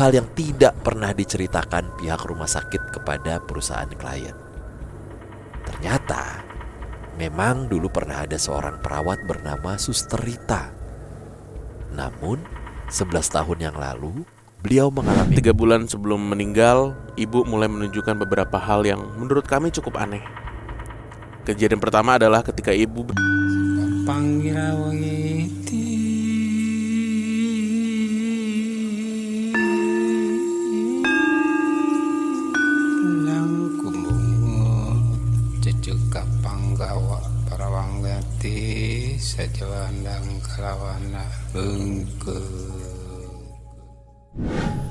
hal yang tidak pernah diceritakan pihak rumah sakit kepada perusahaan klien. Ternyata memang dulu pernah ada seorang perawat bernama Suster Rita. Namun 11 tahun yang lalu beliau mengalami 3 bulan sebelum meninggal, ibu mulai menunjukkan beberapa hal yang menurut kami cukup aneh. Kejadian pertama adalah ketika ibu Panggawa parawanggati sajawandang kalawana bengke.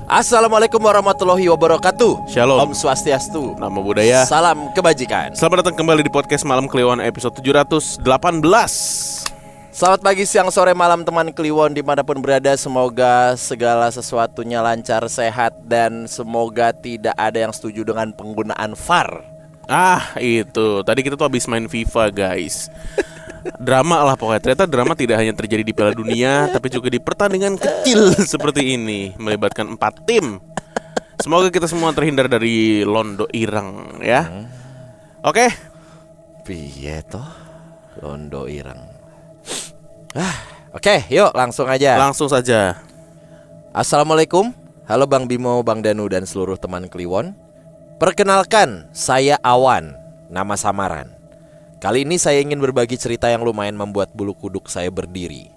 Assalamualaikum warahmatullahi wabarakatuh. Shalom. Om Swastiastu. Namo Buddhaya. Salam kebajikan. Selamat datang kembali di podcast Malam Kliwon episode 718. Selamat pagi, siang, sore, malam teman Kliwon dimanapun berada. Semoga segala sesuatunya lancar, sehat, dan semoga tidak ada yang setuju dengan penggunaan VAR. Itu tadi kita tuh habis main FIFA guys. Drama lah pokoknya. Ternyata drama tidak hanya terjadi di Piala Dunia, tapi juga di pertandingan kecil seperti ini, melibatkan 4 tim. Semoga kita semua terhindar dari londo ireng ya. Oke. Piye toh londo ireng. Oke, yuk langsung aja. Langsung saja. Assalamualaikum. Halo Bang Bimo, Bang Danu, dan seluruh teman Kliwon. Perkenalkan, saya Awan, nama samaran. Kali ini saya ingin berbagi cerita yang lumayan membuat bulu kuduk saya berdiri.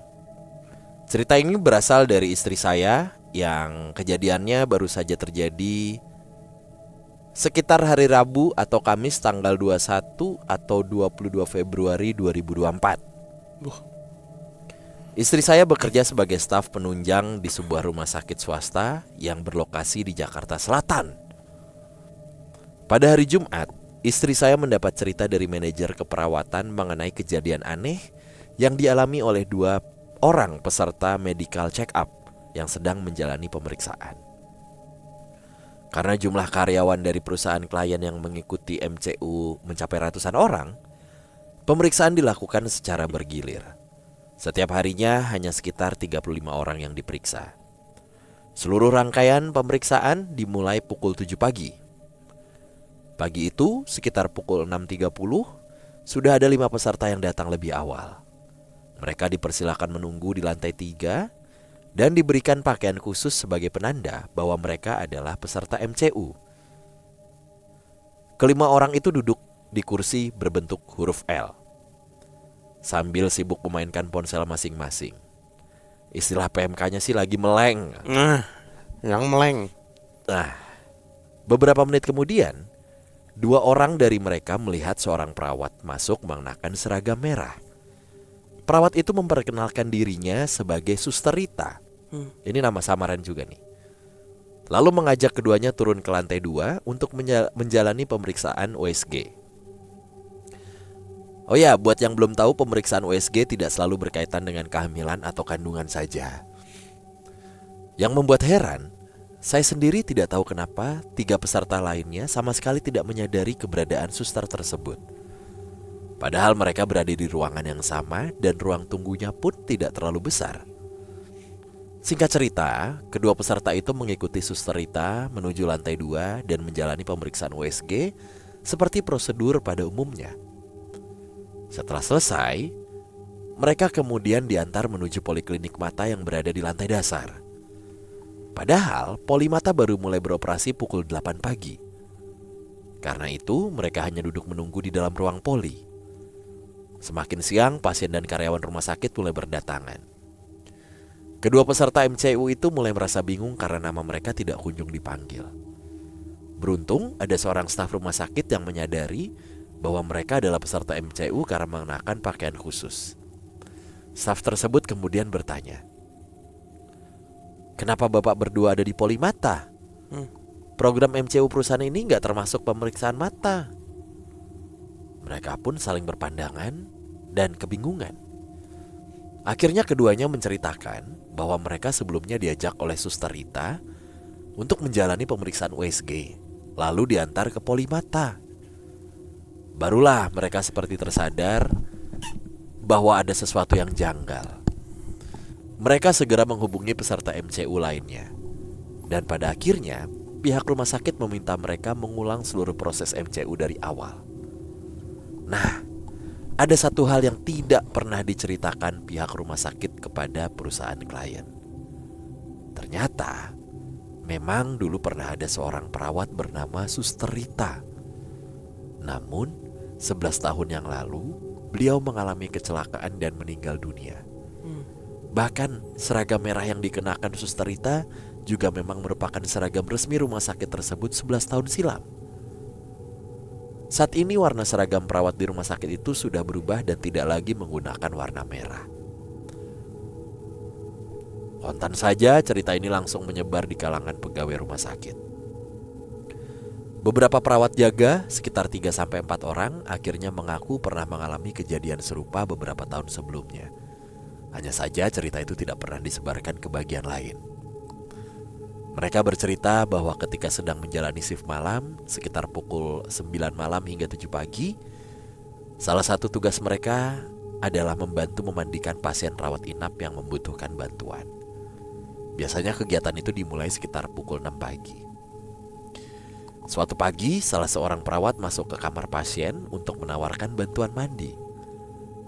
Cerita ini berasal dari istri saya yang kejadiannya baru saja terjadi sekitar hari Rabu atau Kamis tanggal 21 atau 22 Februari 2024. Istri saya bekerja sebagai staf penunjang di sebuah rumah sakit swasta yang berlokasi di Jakarta Selatan. Pada hari Jumat, istri saya mendapat cerita dari manajer keperawatan mengenai kejadian aneh yang dialami oleh 2 orang peserta medical check up yang sedang menjalani pemeriksaan. Karena jumlah karyawan dari perusahaan klien yang mengikuti MCU mencapai ratusan orang, pemeriksaan dilakukan secara bergilir. Setiap harinya hanya sekitar 35 orang yang diperiksa. Seluruh rangkaian pemeriksaan dimulai pukul 7 pagi. Pagi itu sekitar pukul 6.30 sudah ada 5 peserta yang datang lebih awal. Mereka dipersilakan menunggu di lantai 3 dan diberikan pakaian khusus sebagai penanda bahwa mereka adalah peserta MCU. Kelima orang itu duduk di kursi berbentuk huruf L sambil sibuk memainkan ponsel masing-masing. Istilah PMK-nya sih lagi meleng. Yang meleng. Beberapa menit kemudian 2 orang dari mereka melihat seorang perawat masuk mengenakan seragam merah. Perawat itu memperkenalkan dirinya sebagai Suster Rita. Ini nama samaran juga nih. Lalu mengajak keduanya turun ke lantai 2 untuk menjalani pemeriksaan USG. Oh ya, buat yang belum tahu, pemeriksaan USG tidak selalu berkaitan dengan kehamilan atau kandungan saja. Yang membuat heran, saya sendiri tidak tahu kenapa 3 peserta lainnya sama sekali tidak menyadari keberadaan suster tersebut. Padahal mereka berada di ruangan yang sama dan ruang tunggunya pun tidak terlalu besar. Singkat cerita, kedua peserta itu mengikuti Suster Rita menuju lantai 2 dan menjalani pemeriksaan USG seperti prosedur pada umumnya. Setelah selesai, mereka kemudian diantar menuju poliklinik mata yang berada di lantai dasar. Padahal polimata baru mulai beroperasi pukul 8 pagi. Karena itu mereka hanya duduk menunggu di dalam ruang poli. Semakin siang, pasien dan karyawan rumah sakit mulai berdatangan. Kedua peserta MCU itu mulai merasa bingung karena nama mereka tidak kunjung dipanggil. Beruntung ada seorang staf rumah sakit yang menyadari bahwa mereka adalah peserta MCU karena mengenakan pakaian khusus. Staf tersebut kemudian bertanya, "Kenapa Bapak berdua ada di polimata? Program MCU perusahaan ini nggak termasuk pemeriksaan mata." Mereka pun saling berpandangan dan kebingungan. Akhirnya keduanya menceritakan bahwa mereka sebelumnya diajak oleh Suster Rita untuk menjalani pemeriksaan USG, lalu diantar ke polimata. Barulah mereka seperti tersadar bahwa ada sesuatu yang janggal. Mereka segera menghubungi peserta MCU lainnya Dan pada akhirnya, pihak rumah sakit meminta mereka mengulang seluruh proses MCU dari awal. Nah, ada satu hal yang tidak pernah diceritakan pihak rumah sakit kepada perusahaan klien. Ternyata, memang dulu pernah ada seorang perawat bernama Suster Rita. Namun, 11 tahun yang lalu, beliau mengalami kecelakaan dan meninggal dunia. Bahkan, seragam merah yang dikenakan Suster Rita juga memang merupakan seragam resmi rumah sakit tersebut 11 tahun silam. Saat ini warna seragam perawat di rumah sakit itu sudah berubah dan tidak lagi menggunakan warna merah. Kontan saja cerita ini langsung menyebar di kalangan pegawai rumah sakit. Beberapa perawat jaga, sekitar 3-4 orang, akhirnya mengaku pernah mengalami kejadian serupa beberapa tahun sebelumnya. Hanya saja cerita itu tidak pernah disebarkan ke bagian lain. Mereka bercerita bahwa ketika sedang menjalani shift malam, sekitar pukul 9 malam hingga 7 pagi, salah satu tugas mereka adalah membantu memandikan pasien rawat inap yang membutuhkan bantuan. Biasanya kegiatan itu dimulai sekitar pukul 6 pagi. Suatu pagi, salah seorang perawat masuk ke kamar pasien untuk menawarkan bantuan mandi.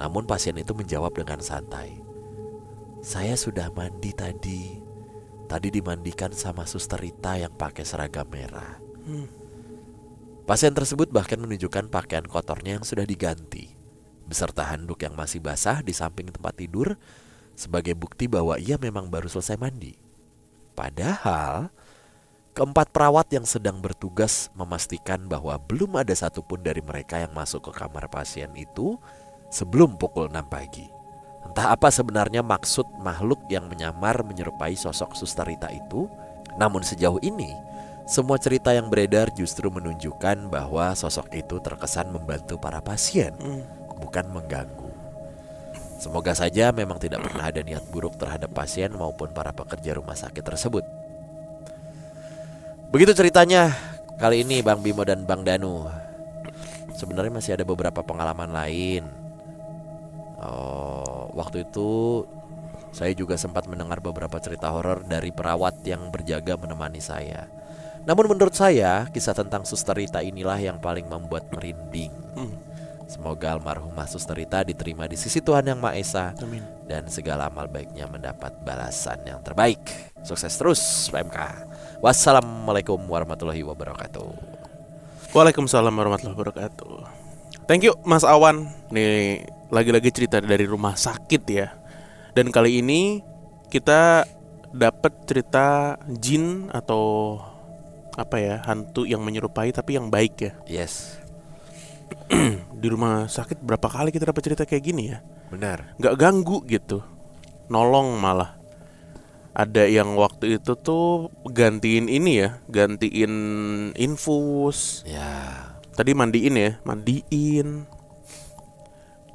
Namun pasien itu menjawab dengan santai, "Saya sudah mandi tadi. Tadi dimandikan sama Suster Rita yang pakai seragam merah." Pasien tersebut bahkan menunjukkan pakaian kotornya yang sudah diganti, beserta handuk yang masih basah di samping tempat tidur, sebagai bukti bahwa ia memang baru selesai mandi. Padahal, keempat perawat yang sedang bertugas memastikan bahwa belum ada satupun dari mereka yang masuk ke kamar pasien itu sebelum pukul 6 pagi. Entah apa sebenarnya maksud makhluk yang menyamar menyerupai sosok Suster Rita itu. Namun sejauh ini, semua cerita yang beredar justru menunjukkan bahwa sosok itu terkesan membantu para pasien, bukan mengganggu. Semoga saja memang tidak pernah ada niat buruk terhadap pasien maupun para pekerja rumah sakit tersebut. Begitu ceritanya kali ini Bang Bimo dan Bang Danu. Sebenarnya masih ada beberapa pengalaman lain. Waktu itu saya juga sempat mendengar beberapa cerita horor dari perawat yang berjaga menemani saya. Namun menurut saya, kisah tentang Suster Rita inilah yang paling membuat merinding. Semoga almarhumah Suster Rita diterima di sisi Tuhan Yang Maha Esa. Amin. Dan segala amal baiknya mendapat balasan yang terbaik. Sukses terus PMK. Wassalamualaikum warahmatullahi wabarakatuh. Waalaikumsalam warahmatullahi wabarakatuh. Thank you Mas Awan. Nih lagi-lagi cerita dari rumah sakit ya. Dan kali ini kita dapat cerita jin atau apa ya, hantu yang menyerupai tapi yang baik ya. Yes. Di rumah sakit berapa kali kita dapat cerita kayak gini ya. Benar. Gak ganggu gitu, nolong malah. Ada yang waktu itu tuh gantiin ini ya, gantiin infus. Ya. Tadi mandiin ya, mandiin.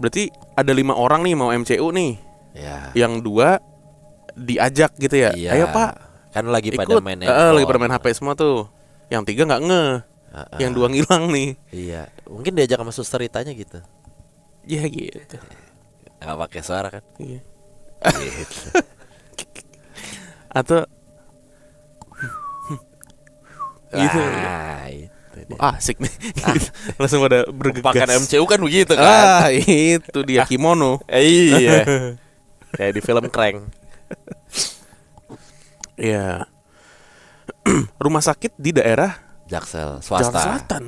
Berarti ada 5 orang nih mau MCU nih. Ya. Yang 2 diajak gitu ya. Iya. Ayo Pak, Kan lagi pada ikut. main handphone. Lagi pada main HP semua tuh. Yang 3 nggak nge. Yang 2 ngilang nih. Iya. Mungkin diajak sama Suster Ritanya gitu. Ya gitu. Nggak pakai suara kan? Iya. Gitu. Atau gitu. Ah, itu dia. Asik nih. Langsung pada bergegas. Pakai MCU kan begitu kan? Itu dia kimono. Iya. Kayak di film Crank. Iya. Rumah sakit di daerah Jaksel, Jakarta swasta. Selatan.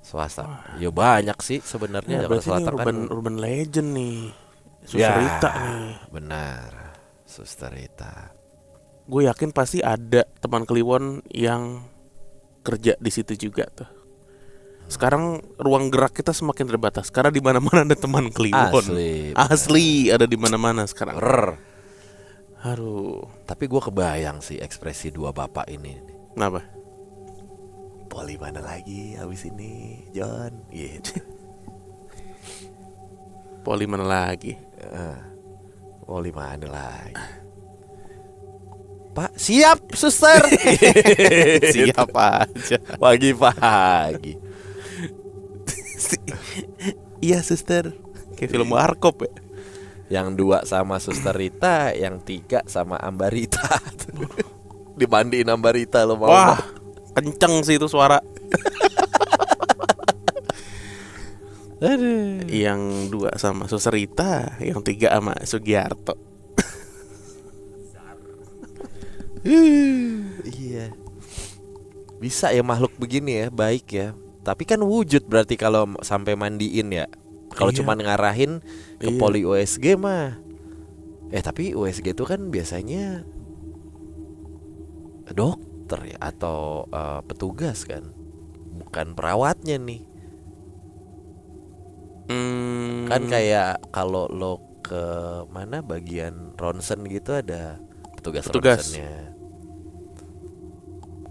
Swasta. Ya banyak sih sebenarnya Ya, Jakarta berarti ini Selatan kan. urban legend nih. Suster Rita nih. Benar. Suster Rita. Gue yakin pasti ada teman Kliwon yang kerja di situ juga tuh. Sekarang ruang gerak kita semakin terbatas karena di mana-mana ada teman Kliwon. Asli. Asli ada di mana-mana sekarang. Rrr. Aduh. Tapi gue kebayang sih ekspresi dua bapak ini. Kenapa? Poli mana lagi habis ini, John? Gitu. Poli mana lagi? Poli mana lagi? Pak, siap suster. Siap aja. Pagi-pagi. Iya suster. Kayak film Warkop ya. Yang 2 sama Suster Rita, yang 3 sama Ambarita. Dimandiin sama Rita lo mau Wah, nggak? kenceng sih itu suara. Aduh. Yang 2 sama Suster Rita, yang 3 sama Sugiarto. Iya. Bisa ya makhluk begini ya, baik ya. Tapi kan wujud berarti kalau sampai mandiin ya. Kalau Iya. cuma ngarahin ke Iya. poli USG mah. Tapi USG itu kan biasanya dokter ya atau petugas kan. Bukan perawatnya nih. Kan kayak kalau lo ke mana bagian ronsen gitu ada petugas. Ronsennya.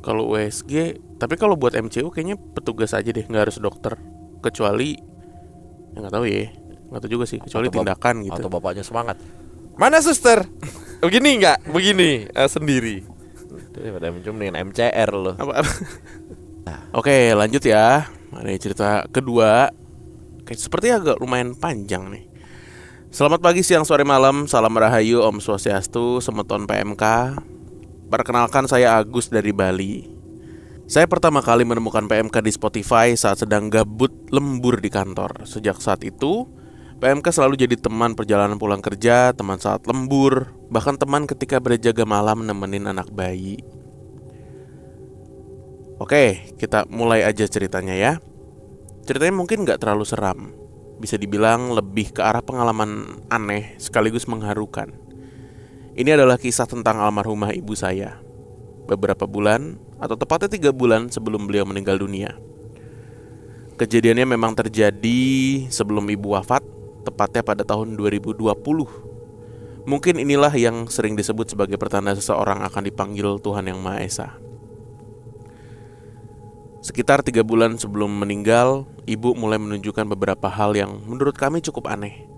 Kalau USG, tapi kalau buat MCU kayaknya petugas aja deh, nggak harus dokter. Kecuali, ya nggak tahu ya, nggak tahu juga sih. Kecuali Atau tindakan gitu. Atau bapaknya semangat. Mana suster? Begini nggak? Begini sendiri. Daripada mencumnin MCR lo. Apa? Oke, lanjut ya. Mari cerita kedua. Kayak seperti agak lumayan panjang nih. Selamat pagi, siang, sore, malam. Salam Rahayu, Om Swastiastu, Semeton PMK. Perkenalkan, saya Agus dari Bali. Saya pertama kali menemukan PMK di Spotify saat sedang gabut lembur di kantor. Sejak saat itu, PMK selalu jadi teman perjalanan pulang kerja, teman saat lembur, bahkan teman ketika berjaga malam nemenin anak bayi. Oke, kita mulai aja ceritanya ya. Ceritanya mungkin gak terlalu seram. Bisa dibilang lebih ke arah pengalaman aneh sekaligus mengharukan. Ini adalah kisah tentang almarhumah ibu saya. Beberapa bulan, atau tepatnya 3 bulan sebelum beliau meninggal dunia. Kejadiannya memang terjadi sebelum ibu wafat, tepatnya pada tahun 2020. Mungkin inilah yang sering disebut sebagai pertanda seseorang akan dipanggil Tuhan Yang Maha Esa. Sekitar 3 bulan sebelum meninggal, ibu mulai menunjukkan beberapa hal yang menurut kami cukup aneh.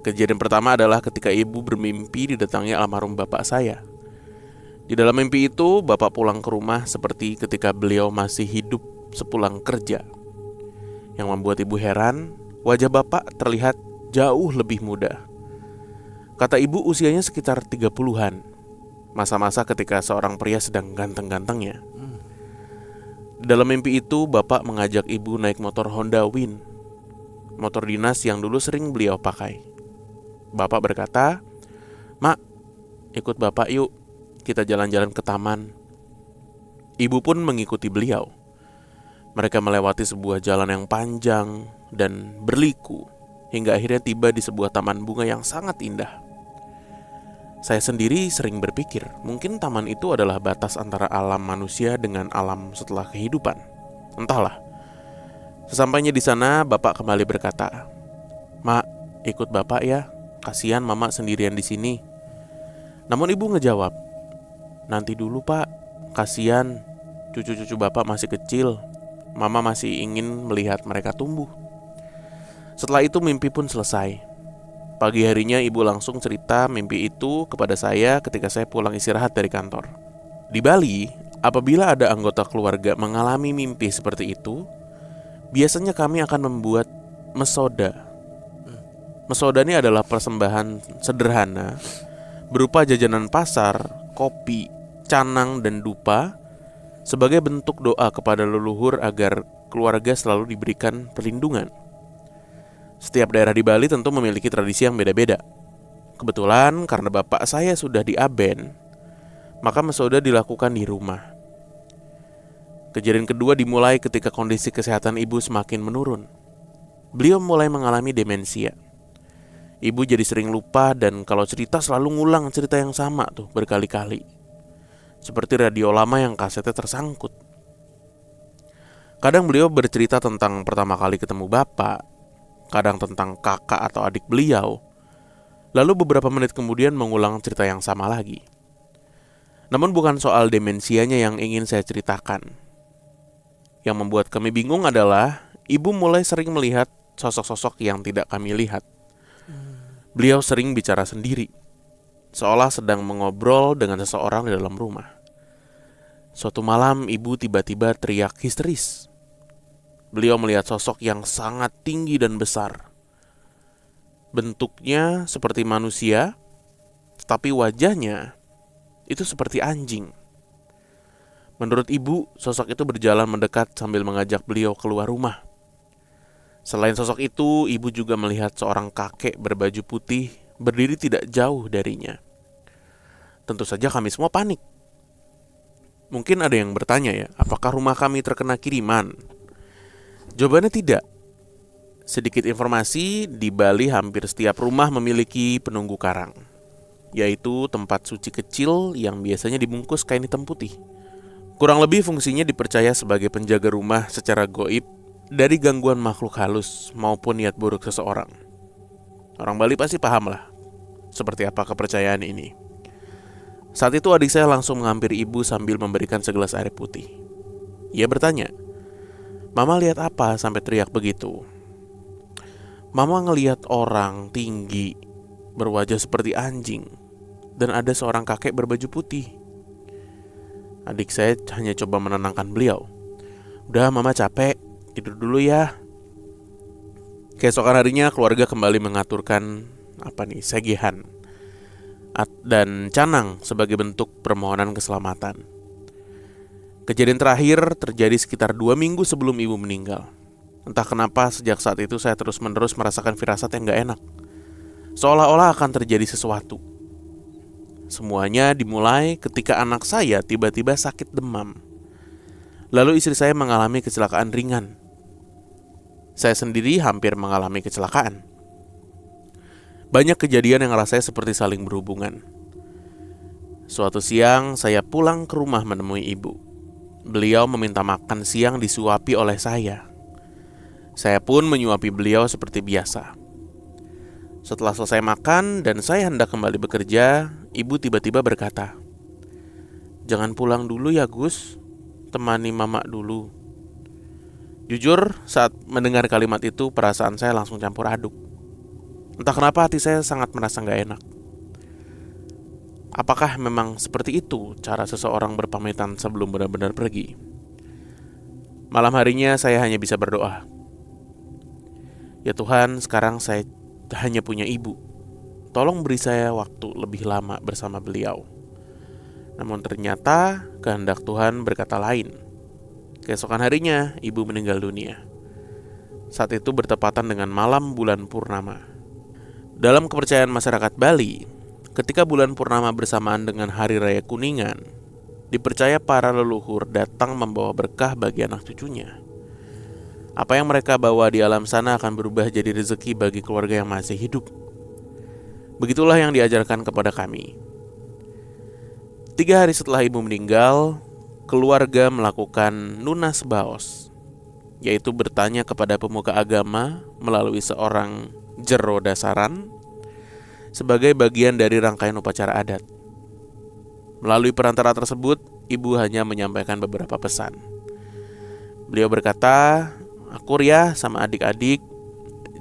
Kejadian pertama adalah ketika ibu bermimpi didatangi almarhum bapak saya. Di dalam mimpi itu, bapak pulang ke rumah seperti ketika beliau masih hidup sepulang kerja. Yang membuat ibu heran, wajah bapak terlihat jauh lebih muda. Kata ibu usianya sekitar 30-an. Masa-masa ketika seorang pria sedang ganteng-gantengnya. Di dalam mimpi itu, bapak mengajak ibu naik motor Honda Win, motor dinas yang dulu sering beliau pakai. Bapak berkata, "Mak, ikut bapak yuk, kita jalan-jalan ke taman." Ibu pun mengikuti beliau. Mereka melewati sebuah jalan yang panjang dan berliku, hingga akhirnya tiba di sebuah taman bunga yang sangat indah. Saya sendiri sering berpikir, mungkin taman itu adalah batas antara alam manusia dengan alam setelah kehidupan. Entahlah. Sesampainya di sana, bapak kembali berkata, "Mak, ikut bapak ya. Kasihan mama sendirian di sini." Namun ibu ngejawab, "Nanti dulu pak, kasihan cucu-cucu bapak masih kecil. Mama masih ingin melihat mereka tumbuh." Setelah itu mimpi pun selesai. Pagi harinya ibu langsung cerita mimpi itu kepada saya ketika saya pulang istirahat dari kantor. Di Bali, apabila ada anggota keluarga mengalami mimpi seperti itu, biasanya kami akan membuat mesoda. Mesoda ini adalah persembahan sederhana berupa jajanan pasar, kopi, canang, dan dupa sebagai bentuk doa kepada leluhur agar keluarga selalu diberikan perlindungan. Setiap daerah di Bali tentu memiliki tradisi yang beda-beda. Kebetulan karena bapak saya sudah di Aben, maka mesoda dilakukan di rumah. Kejadian kedua dimulai ketika kondisi kesehatan ibu semakin menurun. Beliau mulai mengalami demensia. Ibu jadi sering lupa dan kalau cerita selalu ngulang cerita yang sama tuh berkali-kali. Seperti radio lama yang kasetnya tersangkut. Kadang beliau bercerita tentang pertama kali ketemu bapak, kadang tentang kakak atau adik beliau. Lalu beberapa menit kemudian mengulang cerita yang sama lagi. Namun bukan soal demensianya yang ingin saya ceritakan. Yang membuat kami bingung adalah ibu mulai sering melihat sosok-sosok yang tidak kami lihat. Beliau sering bicara sendiri, seolah sedang mengobrol dengan seseorang di dalam rumah. Suatu malam ibu tiba-tiba teriak histeris. Beliau melihat sosok yang sangat tinggi dan besar. Bentuknya seperti manusia, tetapi wajahnya itu seperti anjing. Menurut ibu, sosok itu berjalan mendekat sambil mengajak beliau keluar rumah. Selain sosok itu, ibu juga melihat seorang kakek berbaju putih berdiri tidak jauh darinya. Tentu saja kami semua panik. Mungkin ada yang bertanya ya, apakah rumah kami terkena kiriman? Jawabannya tidak. Sedikit informasi, di Bali hampir setiap rumah memiliki penunggu karang, yaitu tempat suci kecil yang biasanya dibungkus kain hitam putih. Kurang lebih fungsinya dipercaya sebagai penjaga rumah secara goib dari gangguan makhluk halus maupun niat buruk seseorang. Orang Bali pasti paham lah seperti apa kepercayaan ini. Saat itu adik saya langsung menghampiri ibu sambil memberikan segelas air putih. Ia bertanya, "Mama lihat apa sampai teriak begitu?" "Mama ngelihat orang tinggi berwajah seperti anjing dan ada seorang kakek berbaju putih." Adik saya hanya coba menenangkan beliau. "Udah, Mama capek, tidur dulu ya." Keesokan harinya keluarga kembali mengaturkan segihan dan canang sebagai bentuk permohonan keselamatan. Kejadian terakhir terjadi sekitar 2 minggu sebelum ibu meninggal. Entah kenapa sejak saat itu saya terus-menerus merasakan firasat yang gak enak, seolah-olah akan terjadi sesuatu. Semuanya dimulai ketika anak saya tiba-tiba sakit demam. Lalu istri saya mengalami kecelakaan ringan. Saya sendiri hampir mengalami kecelakaan. Banyak kejadian yang rasanya seperti saling berhubungan. Suatu siang saya pulang ke rumah menemui ibu. Beliau meminta makan siang disuapi oleh saya. Saya pun menyuapi beliau seperti biasa. Setelah selesai makan dan saya hendak kembali bekerja, ibu tiba-tiba berkata, "Jangan pulang dulu ya Gus, temani mama dulu." Jujur, saat mendengar kalimat itu, perasaan saya langsung campur aduk. Entah kenapa hati saya sangat merasa gak enak. Apakah memang seperti itu cara seseorang berpamitan sebelum benar-benar pergi? Malam harinya saya hanya bisa berdoa. Ya Tuhan, sekarang saya hanya punya ibu. Tolong beri saya waktu lebih lama bersama beliau. Namun ternyata kehendak Tuhan berkata lain. Keesokan harinya, ibu meninggal dunia. Saat itu bertepatan dengan malam bulan purnama. Dalam kepercayaan masyarakat Bali, ketika bulan purnama bersamaan dengan Hari Raya Kuningan, dipercaya para leluhur datang membawa berkah bagi anak cucunya. Apa yang mereka bawa di alam sana akan berubah jadi rezeki bagi keluarga yang masih hidup. Begitulah yang diajarkan kepada kami. 3 hari setelah ibu meninggal, keluarga melakukan nunas baos, yaitu bertanya kepada pemuka agama melalui seorang jero dasaran sebagai bagian dari rangkaian upacara adat. Melalui perantara tersebut, ibu hanya menyampaikan beberapa pesan. Beliau berkata, "Akur ya sama adik-adik,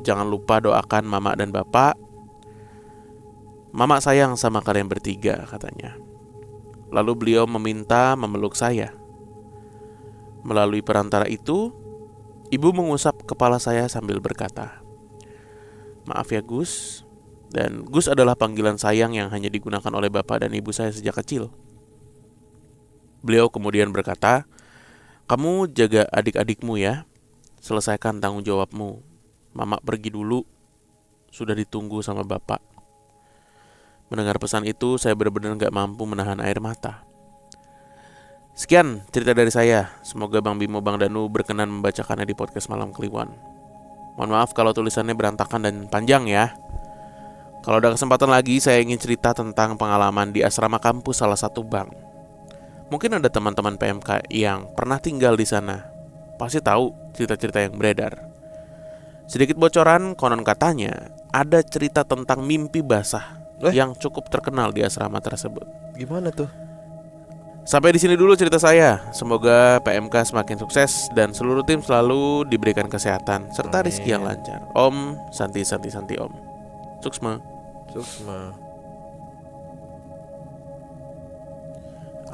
jangan lupa doakan mama dan bapak. Mama sayang sama kalian bertiga," katanya. Lalu beliau meminta memeluk saya. Melalui perantara itu, ibu mengusap kepala saya sambil berkata, "Maaf ya Gus." Dan Gus adalah panggilan sayang yang hanya digunakan oleh bapak dan ibu saya sejak kecil. Beliau kemudian berkata, "Kamu jaga adik-adikmu ya. Selesaikan tanggung jawabmu. Mama pergi dulu. Sudah ditunggu sama bapak." Mendengar pesan itu, saya benar-benar gak mampu menahan air mata. Sekian cerita dari saya. Semoga Bang Bimo, Bang Danu berkenan membacakannya di podcast Malam Kliwon. Mohon maaf kalau tulisannya berantakan dan panjang ya. Kalau ada kesempatan lagi, saya ingin cerita tentang pengalaman di asrama kampus salah satu bank. Mungkin ada teman-teman PMK yang pernah tinggal di sana, pasti tahu cerita-cerita yang beredar. Sedikit bocoran, konon katanya ada cerita tentang mimpi basah yang cukup terkenal di asrama tersebut. Gimana tuh? Sampai di sini dulu cerita saya. Semoga PMK semakin sukses dan seluruh tim selalu diberikan kesehatan serta rezeki yang lancar. Om, Santi Om. Suksma.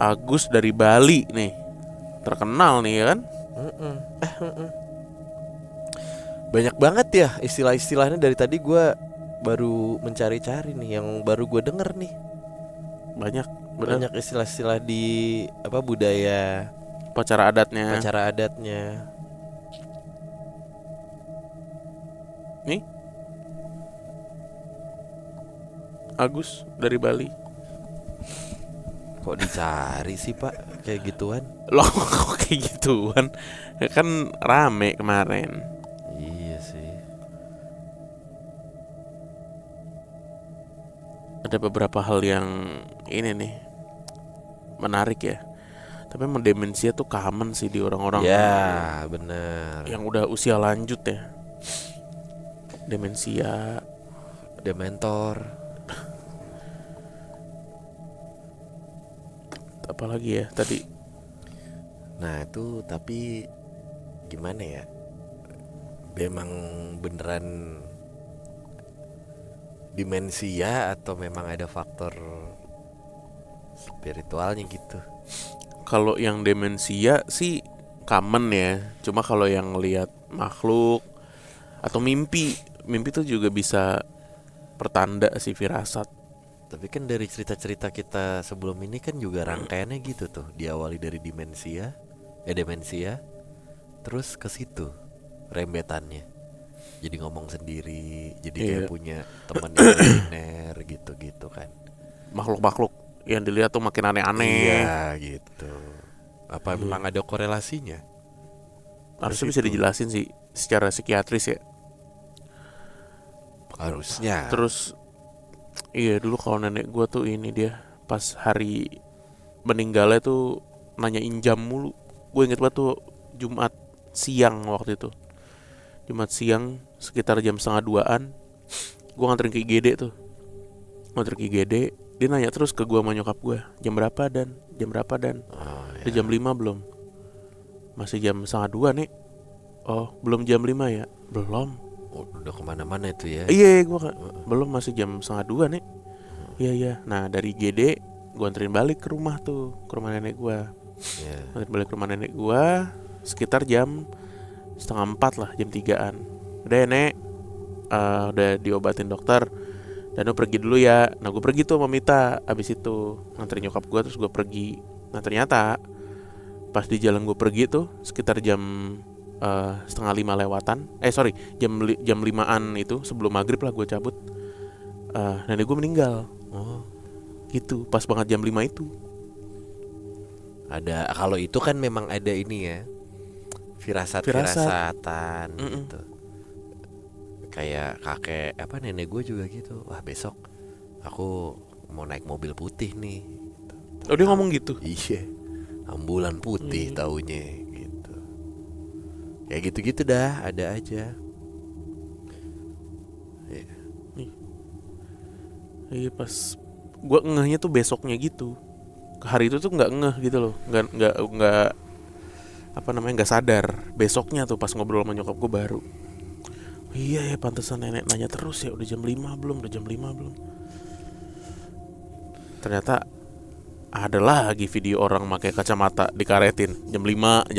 Agus dari Bali nih, terkenal nih ya kan? Banyak banget ya istilah-istilahnya. Dari tadi gue baru mencari-cari nih, yang baru gue denger nih. Banyak istilah-istilah di budaya Upacara adatnya. Upacara adatnya. Nih Agus dari Bali. Kok dicari sih Pak kayak gituan? Loh kok kayak gituan? Kan rame kemarin. Iya sih. Ada beberapa hal yang ini nih menarik ya. Tapi emang demensia tuh common sih di orang-orang Ya bener. yang udah usia lanjut ya. Demensia. Dementor. Apalagi ya tadi. Nah itu tapi gimana ya? Memang beneran demensia atau memang ada faktor spiritualnya gitu? Kalau yang demensia sih common ya. Cuma kalau yang lihat makhluk atau mimpi tuh juga bisa pertanda sih firasat. Tapi kan dari cerita-cerita kita sebelum ini kan juga rangkaiannya gitu tuh. Diawali dari demensia, terus ke situ rembetannya. Jadi ngomong sendiri, jadi kayak punya teman yang bener gitu-gitu kan. Makhluk-makhluk yang dilihat tuh makin aneh-aneh. Iya gitu. Apa memang ada korelasinya? Harusnya bisa dijelasin sih secara psikiatris ya. Harusnya. Terus iya dulu kalau nenek gue tuh ini dia pas hari meninggalnya tuh nanyain jam mulu. Gue inget banget tuh Jumat siang waktu itu. Jumat siang sekitar jam 1:30-an. Gue nganterin ke IGD tuh. Nganterin ke IGD. Dia nanya terus ke gue sama nyokap gue, jam berapa dan? Oh, Udah jam 5 belum? Masih jam 1:30 nih. Oh belum jam 5 ya? Belum. Oh, udah kemana-mana itu ya? Iya gue belum, masih jam 1:30 nih. Iya. Nah dari IGD gue anterin balik ke rumah tuh, ke rumah nenek gue. Anterin balik ke rumah nenek gue sekitar jam 3:30 lah, jam 3-an. Udah ya nek, udah diobatin dokter dan lu pergi dulu ya. Nah gue pergi tuh sama Mita. Abis itu nganterin nyokap gue terus gue pergi. Nah ternyata pas di jalan gue pergi tuh sekitar jam 4:30 lewatan. Jam 5-an itu sebelum maghrib lah gue cabut. Nenek gue meninggal. Oh gitu, pas banget jam 5 itu. Ada, kalau itu kan memang ada ini ya, firasatan gitu. Kayak kakek nenek gue juga gitu. Wah besok aku mau naik mobil putih nih. Oh dia ngomong gitu? Iya, ambulan putih taunya gitu. Kayak gitu-gitu dah, ada aja. Iya pas gue ngehnya tuh besoknya gitu. Hari itu tuh nggak ngeh gitu loh, nggak nggak sadar. Besoknya tuh pas ngobrol sama nyokap gue baru. Iya ya pantesan nenek nanya terus ya, udah jam 5 belum. Ternyata ada lagi video orang pakai kacamata dikaretin jam 5.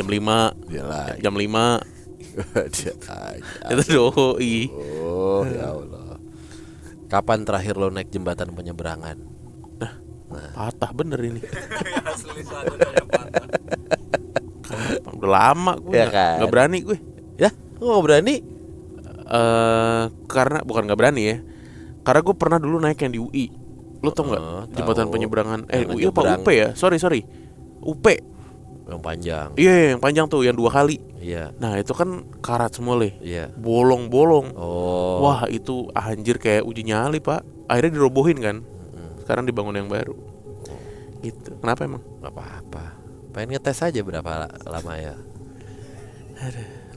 Yalah. Jam 5. Itu doi. Oh ya Allah. Kapan terakhir lo naik jembatan penyeberangan? Nah. Patah bener ini. Kapan? Udah lama gue Ya kan? Gak berani gue. Ya, lo gak berani? Karena bukan gak berani ya. Karena gue pernah dulu naik yang di UI. Lo tau gak? Jembatan tahu. penyeberangan UI apa nyebrang. UP ya? Sorry UP. Yang panjang. Iya yang panjang tuh, yang 2 kali. Iya. Nah itu kan karat semua leh. Iya. Bolong-bolong. Oh. Wah itu anjir kayak uji nyali pak. Akhirnya dirobohin kan. Sekarang dibangun yang baru. Gitu. Kenapa emang? Gak apa-apa. Pengen ngetes aja berapa lama ya.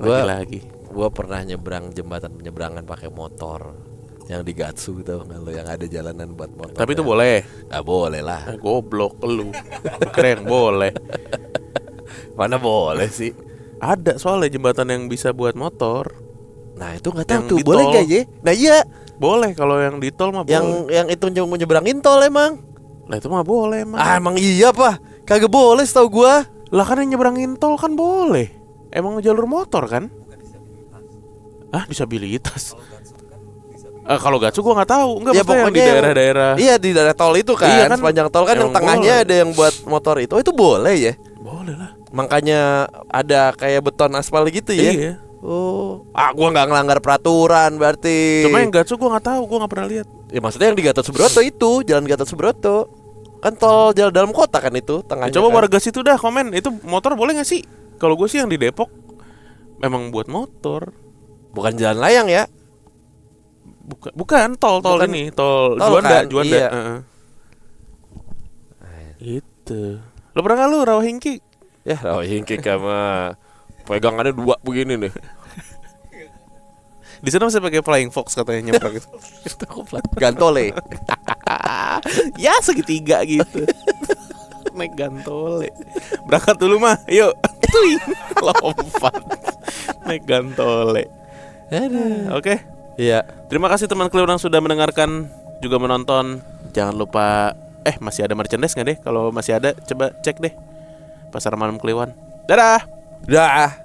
Lagi-lagi. Gua pernah nyebrang jembatan penyeberangan pakai motor. Yang di Gatsu tau gak lo, yang ada jalanan buat motor. Tapi itu boleh. Gak boleh lah. Goblok lu. Keren boleh. Mana boleh sih. Ada soalnya jembatan yang bisa buat motor. Nah itu gak tahu Yang tuh di boleh tol. gak ya. Nah iya. Boleh kalau yang di tol mah boleh. Yang itu mau nyebrangin tol emang. Lah itu mah boleh emang. Ah emang iya pak. Kagak boleh setahu gua. Lah kan yang nyebrangin tol kan boleh. Emang jalur motor kan? Disabilitas. Kalau Gatsu gue nggak tahu. Enggak, Ya maksudnya yang di pokoknya daerah-daerah. Iya di daerah tol itu kan, Iya kan, sepanjang tol kan yang emang tengahnya boleh. ada yang buat motor itu. Oh itu boleh ya. Boleh lah. Makanya ada kayak beton aspal gitu ya. Iya. Oh, gua nggak ngelanggar peraturan berarti. Cuma yang Gatsu gue nggak tahu, gue nggak pernah lihat. Ya maksudnya yang di Gatot Subroto itu, Jalan Gatot Subroto. Kan tol jalan dalam kota kan itu, tengahnya. Coba kan. warga situ dah komen, itu motor boleh nggak sih? Kalau gue sih yang di Depok memang buat motor. Bukan jalan layang ya. Bukan tol Bukan. ini, tol Tol Juanda, kan? Juanda. Iya. Itu. Lo pernah nggak lu Rawahingki? Ya, hingki sama pegangannya 2 begini nih. Di sana masih pakai flying fox katanya nyebrang itu. Gantole. Ya segitiga gitu. Naik gantole. Berangkat dulu mah, yuk. Tuing, lompat. Naik gantole. Oke. Iya. Terima kasih teman Kliwon yang sudah mendengarkan juga menonton. Jangan lupa masih ada merchandise nggak deh? Kalau masih ada coba cek deh Pasar Malam Kliwon. Dadah. Dah.